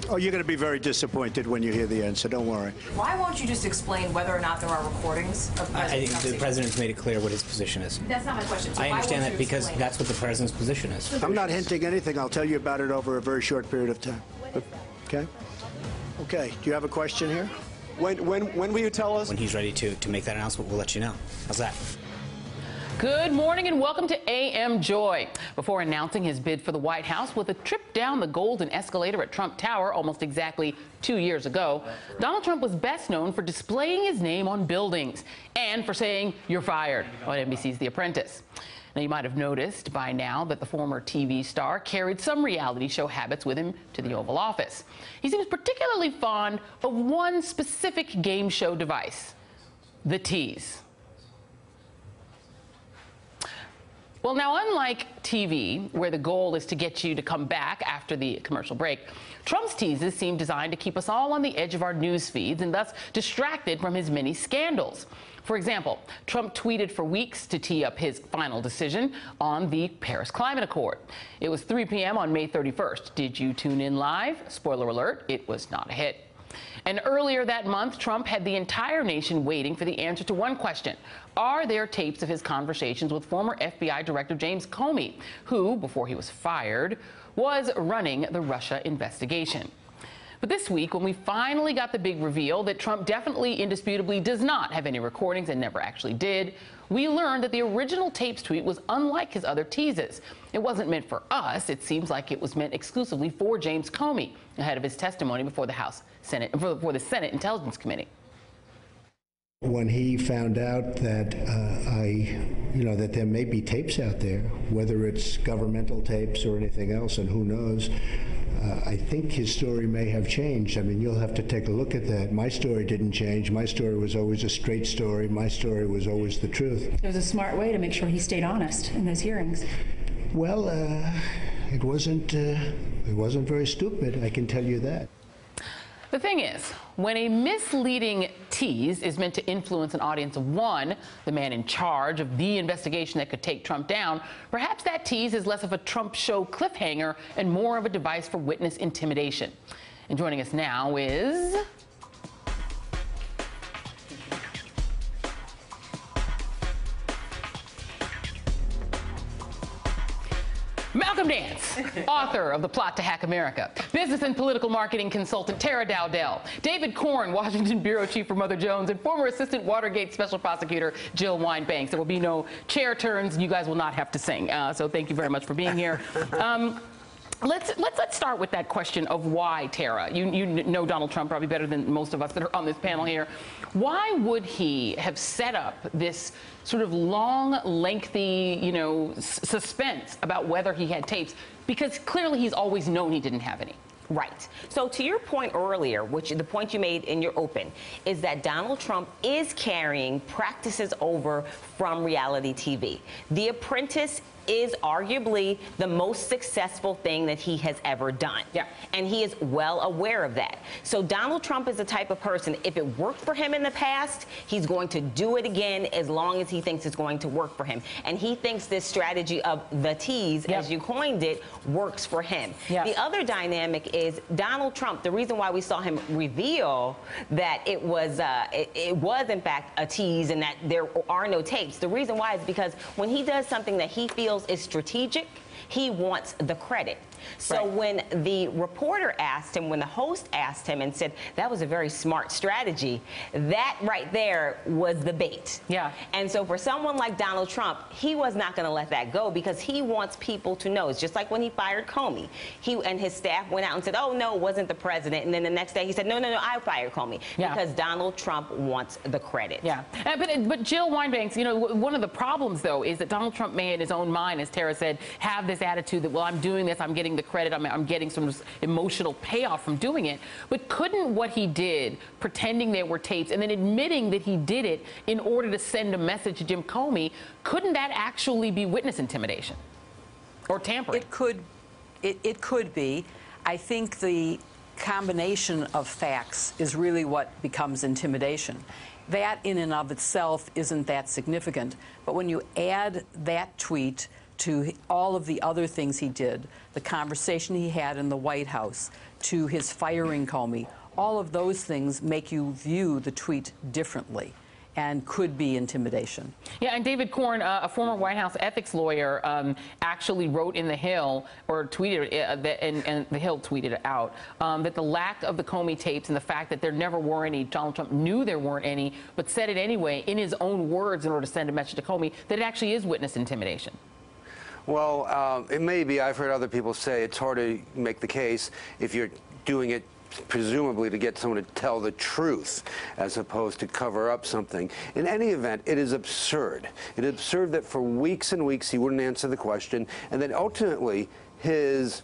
Oh, you're going to be very disappointed when you hear the answer. Don't worry. Why won't you just explain whether or not there are recordings of I think the president's made it clear what his position is. That's not my question. So I understand that because that's what the president's position is. I'm not hinting anything. I'll tell you about it over a very short period of time. Okay? Okay. Do you have a question here? When will you tell us? When he's ready to make that announcement, we'll let you know. How's that? Good morning and welcome to AM Joy. Before announcing his bid for the White House with a trip down the Golden Escalator at Trump Tower almost exactly 2 years ago, Donald Trump was best known for displaying his name on buildings and for saying, "You're fired," on NBC's The Apprentice. Now, you might have noticed by now that the former TV star carried some reality show habits with him to the Oval Office. He seems particularly fond of one specific game show device, the tease. Well, now, unlike TV, where the goal is to get you to come back after the commercial break, Trump's teases seem designed to keep us all on the edge of our news feeds and thus distracted from his many scandals. For example, Trump tweeted for weeks to tee up his final decision on the Paris Climate Accord. It was 3 p.m. on May 31st. Did you tune in live? Spoiler alert, it was not a hit. And earlier that month, Trump had the entire nation waiting for the answer to one question. Are there tapes of his conversations with former FBI Director James Comey, who, before he was fired, was running the Russia investigation? But this week, when we finally got the big reveal that Trump definitely, indisputably does not have any recordings and never actually did, we learned that the original tapes tweet was unlike his other teases. It wasn't meant for us. It seems like it was meant exclusively for James Comey ahead of his testimony before the before the Senate Intelligence Committee. When he found out that that there may be tapes out there, whether it's governmental tapes or anything else, and who knows, I think his story may have changed. I mean, you'll have to take a look at that. My story didn't change. My story was always a straight story. My story was always the truth. It was a smart way to make sure he stayed honest in those hearings. Well, it wasn't very stupid, I can tell you that. The thing is, when a misleading tease is meant to influence an audience of one, the man in charge of the investigation that could take Trump down, perhaps that tease is less of a Trump show cliffhanger and more of a device for witness intimidation. And joining us now is Malcolm Nance, author of The Plot to Hack America, business and political marketing consultant Tara Dowdell, David Corn, Washington bureau chief for Mother Jones, and former assistant Watergate special prosecutor Jill Wine-Banks. There will be no chair turns. You guys will not have to sing. So thank you very much for being here. Let's start with that question of why, Tara. You know Donald Trump probably better than most of us that are on this panel here. Why would he have set up this sort of long, lengthy, suspense about whether he had tapes? Because clearly he's always known he didn't have any. Right. So to your point earlier, which the point you made in your open, is that Donald Trump is carrying practices over from reality TV. The Apprentice is arguably the most successful thing that he has ever done. Yeah. And he is well aware of that. So Donald Trump is the type of person, if it worked for him in the past, he's going to do it again as long as he thinks it's going to work for him. And he thinks this strategy of the tease, as you coined it, works for him. Yeah. The other dynamic is Donald Trump, the reason why we saw him reveal that it was in fact a tease and that there are no tapes, the reason why is because when he does something that he feels is strategic, he wants the credit. So when the reporter asked him, when the host asked him and said, that was a very smart strategy, that right there was the bait. Yeah. And so for someone like Donald Trump, he was not going to let that go because he wants people to know. It's just like when he fired Comey. He and his staff went out and said, oh, no, it wasn't the president. And then the next day he said, no, I fired Comey. Yeah. Because Donald Trump wants the credit. Yeah. But Jill Wine-Banks, one of the problems, though, is that Donald Trump may in his own mind, as Tara said, have this attitude that, well, I'm doing this, I'm getting the credit, I'm getting some emotional payoff from doing it. But couldn't what he did, pretending there were tapes and then admitting that he did it in order to send a message to Jim Comey, couldn't that actually be witness intimidation or tampering? It could be. I think the combination of facts is really what becomes intimidation. That in and of itself isn't that significant. But when you add that tweet to all of the other things he did, the conversation he had in the White House, to his firing Comey, all of those things make you view the tweet differently and could be intimidation. Yeah, and David Corn, a former White House ethics lawyer, actually wrote in The Hill, or tweeted, and The Hill tweeted it out, that the lack of the Comey tapes and the fact that there never were any, Donald Trump knew there weren't any, but said it anyway in his own words in order to send a message to Comey, that it actually is witness intimidation. Well, it may be. I've heard other people say it's hard to make the case if you're doing it presumably to get someone to tell the truth as opposed to cover up something. In any event, it is absurd. It is absurd that for weeks and weeks he wouldn't answer the question, and then ultimately his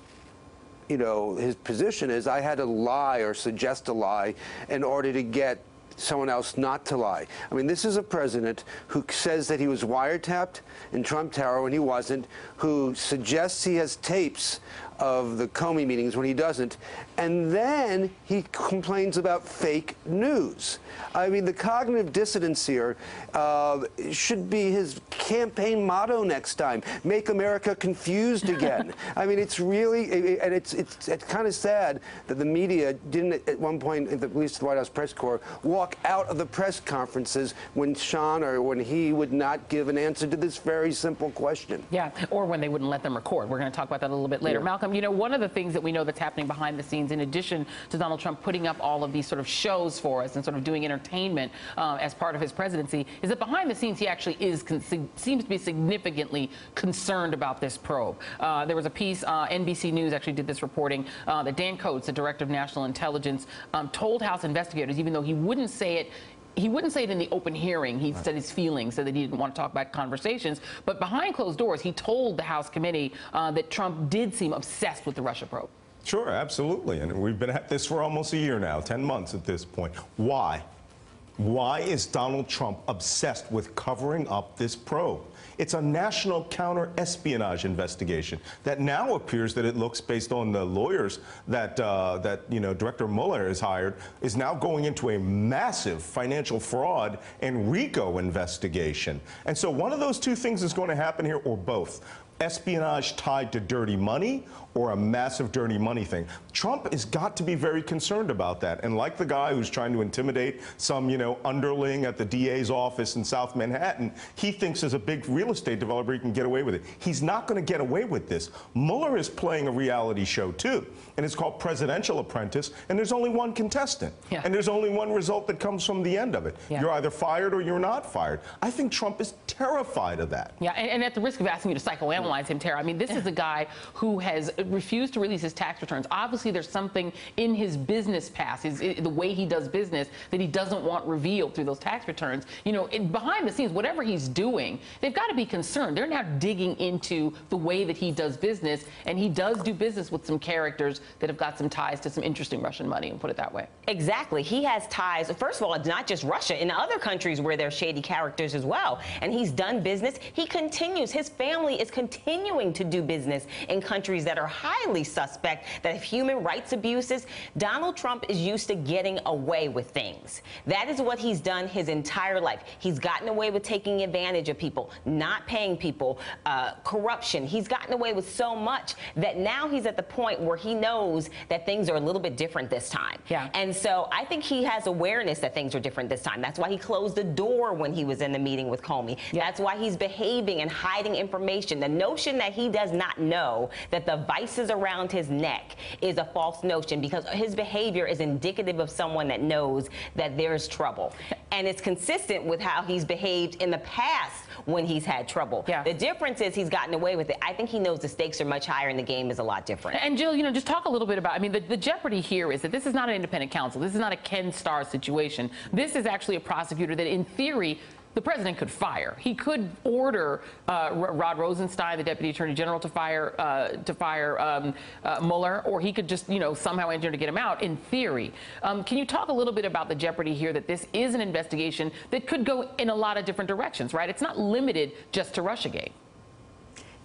position is, I had to lie or suggest a lie in order to get someone else not to lie. I mean, this is a president who says that he was wiretapped in Trump Tower when he wasn't, who suggests he has tapes of the Comey meetings when he doesn't, and then he complains about fake news. I mean, the cognitive dissonance here should be his campaign motto next time: make America confused again. I mean, it's really, and it's kind of sad that the media didn't at one point, at least the White House press corps, walk out of the press conferences when Sean or when he would not give an answer to this very simple question. Yeah, or when they wouldn't let them record. We're going to talk about that a little bit later. Yeah. Malcolm, you know, one of the things that we know that's happening behind the scenes, in addition to Donald Trump putting up all of these sort of shows for us and sort of doing entertainment as part of his presidency, is that behind the scenes he actually seems to be significantly concerned about this probe. There was a piece, NBC News actually did this reporting, that Dan Coats, the director of national intelligence, told House investigators, even though he wouldn't say it in the open hearing. He said his feelings, said that he didn't want to talk about conversations. But behind closed doors, he told the House committee that Trump did seem obsessed with the Russia probe. Sure, absolutely. And we've been at this for almost a year now, 10 months at this point. Why? Why is Donald Trump obsessed with covering up this probe? It's a national counter-espionage investigation that now appears that it looks, based on the lawyers that Director Mueller has hired, is now going into a massive financial fraud and RICO investigation. And so one of those two things is going to happen here, or both. Espionage tied to dirty money or a massive dirty money thing. Trump has got to be very concerned about that. And like the guy who's trying to intimidate some, underling at the DA's office in South Manhattan, he thinks as a big real estate developer he can get away with it. He's not going to get away with this. Mueller is playing a reality show too, and it's called Presidential Apprentice, and there's only one contestant. Yeah. And there's only one result that comes from the end of it. Yeah. You're either fired or you're not fired. I think Trump is terrified of that. Yeah, and at the risk of asking you to psychoanalyze him, Tara, I mean, this is a guy who has refused to release his tax returns. Obviously, there's something in his business past, the way he does business, that he doesn't want revealed through those tax returns. Behind the scenes, whatever he's doing, they've got to be concerned. They're now digging into the way that he does business, and he does do business with some characters that have got some ties to some interesting Russian money, and put it that way. Exactly. He has ties. First of all, it's not just Russia. In other countries where there's shady characters as well. And he's done business. He continues. His family is continuing to do business in countries that are highly suspect, that have human rights abuses. Donald Trump is used to getting away with things. That is what he's done his entire life. He's gotten away with taking advantage of people, not paying people, corruption. He's gotten away with so much that now he's at the point where he knows that things are a little bit different this time. Yeah. And so I think he has awareness that things are different this time. That's why he closed the door when he was in the meeting with Comey. Yeah. That's why he's behaving and hiding information. The notion that he does not know that the vices around his neck is a false notion, because his behavior is indicative of someone that knows that there's trouble. And it's consistent with how he's behaved in the past when he's had trouble. Yeah. The difference is he's gotten away with it. I think he knows the stakes are much higher and the game is a lot different. And Jill, just talk a little bit about, I mean, the jeopardy here is that this is not an independent counsel. This is not a Ken Starr situation. This is actually a prosecutor that, in theory, the president could fire. He could order Rod Rosenstein, the Deputy Attorney General, to fire Mueller, or he could just, somehow enter to get him out, in theory. Can you talk a little bit about the jeopardy here, that this is an investigation that could go in a lot of different directions, right? It's not limited just to Russiagate.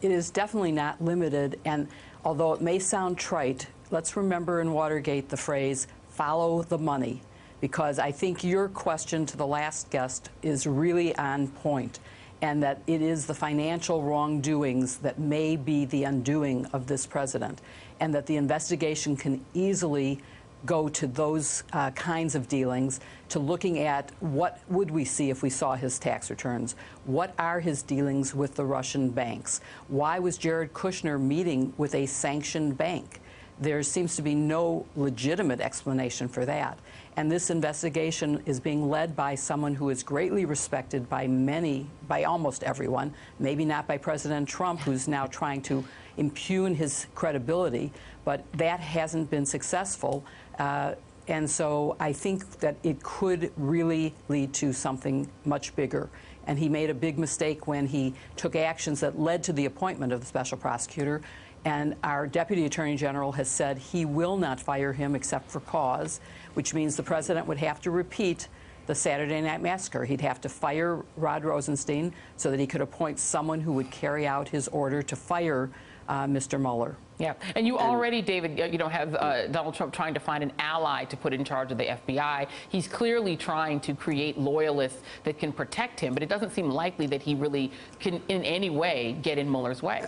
It is definitely not limited, and although it may sound trite, let's remember in Watergate the phrase, follow the money. Because I think your question to the last guest is really on point. and that it is the financial wrongdoings that may be the undoing of this president, and that the investigation can easily go to those kinds of dealings, to looking at what would we see if we saw his tax returns, what are his dealings with the Russian banks, why was Jared Kushner meeting with a sanctioned bank? There seems to be no legitimate explanation for that. And this investigation is being led by someone who is greatly respected by many, by almost everyone, maybe not by President Trump, who's now trying to impugn his credibility, but that hasn't been successful. And so I think that it could really lead to something much bigger. And he made a big mistake when he took actions that led to the appointment of the special prosecutor. And our Deputy Attorney General has said he will not fire him except for cause, which means the president would have to repeat the Saturday Night Massacre. He'd have to fire Rod Rosenstein so that he could appoint someone who would carry out his order to fire Mr. Mueller. Yeah, and you already, David, have Donald Trump trying to find an ally to put in charge of the FBI. He's clearly trying to create loyalists that can protect him, but it doesn't seem likely that he really can in any way get in Mueller's way.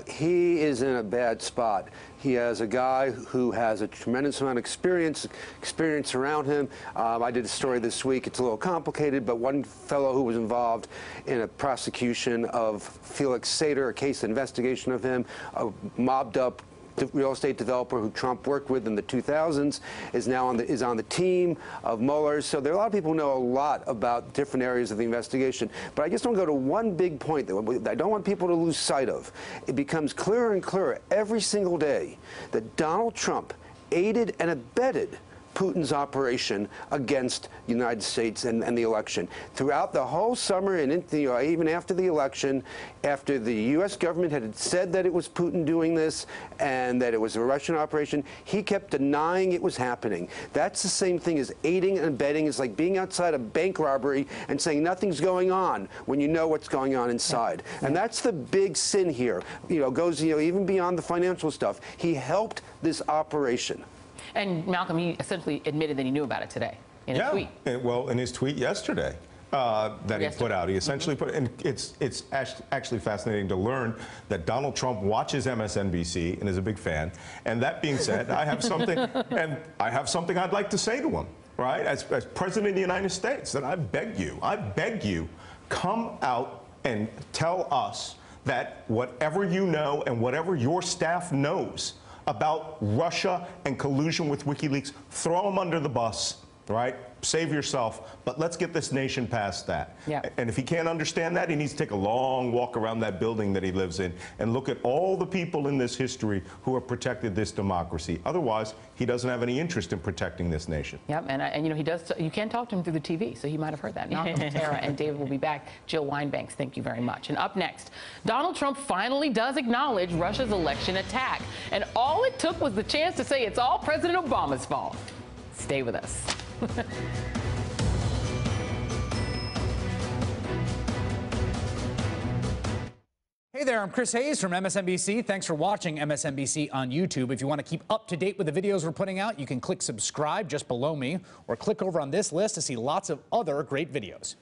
He is in a bad spot. He has a guy who has a tremendous amount of experience around him. I did a story this week. It's a little complicated, but one fellow who was involved in a prosecution of Felix Sater, a case investigation of him, a mobbed up real estate developer who Trump worked with in the 2000s, is now on the team of Mueller. So there are a lot of people who know a lot about different areas of the investigation. But I just don't go to one big point that I don't want people to lose sight of. It becomes clearer and clearer every single day that Donald Trump aided and abetted Putin's operation against the United States and the election. Throughout the whole summer and even after the election, after the U.S. government had said that it was Putin doing this and that it was a Russian operation, he kept denying it was happening. That's the same thing as aiding and abetting. It's like being outside a bank robbery and saying nothing's going on when you know what's going on inside. Yeah. And that's the big sin here. Goes even beyond the financial stuff. He helped this operation. And Malcolm, he essentially admitted that he knew about it today in a tweet. Well, in his tweet yesterday that he put out, he essentially put, and it's actually fascinating to learn that Donald Trump watches MSNBC and is a big fan. And that being said, I have something I'd like to say to him, right? As President of the United States, that I beg you, come out and tell us that whatever you know and whatever your staff knows about Russia and collusion with WikiLeaks, throw them under the bus, right? Save yourself, but let's get this nation past that. Yeah. And if he can't understand that, he needs to take a long walk around that building that he lives in and look at all the people in this history who have protected this democracy. Otherwise, he doesn't have any interest in protecting this nation. Yep, and he does. You can't talk to him through the TV, so he might have heard that. Malcolm, Tara, and David will be back. Jill Wine-Banks, thank you very much. And up next, Donald Trump finally does acknowledge Russia's election attack, and all it took was the chance to say it's all President Obama's fault. Stay with us. Hey there, I'm Chris Hayes from MSNBC. Thanks for watching MSNBC on YouTube. If you want to keep up to date with the videos we're putting out, you can click subscribe just below me or click over on this list to see lots of other great videos.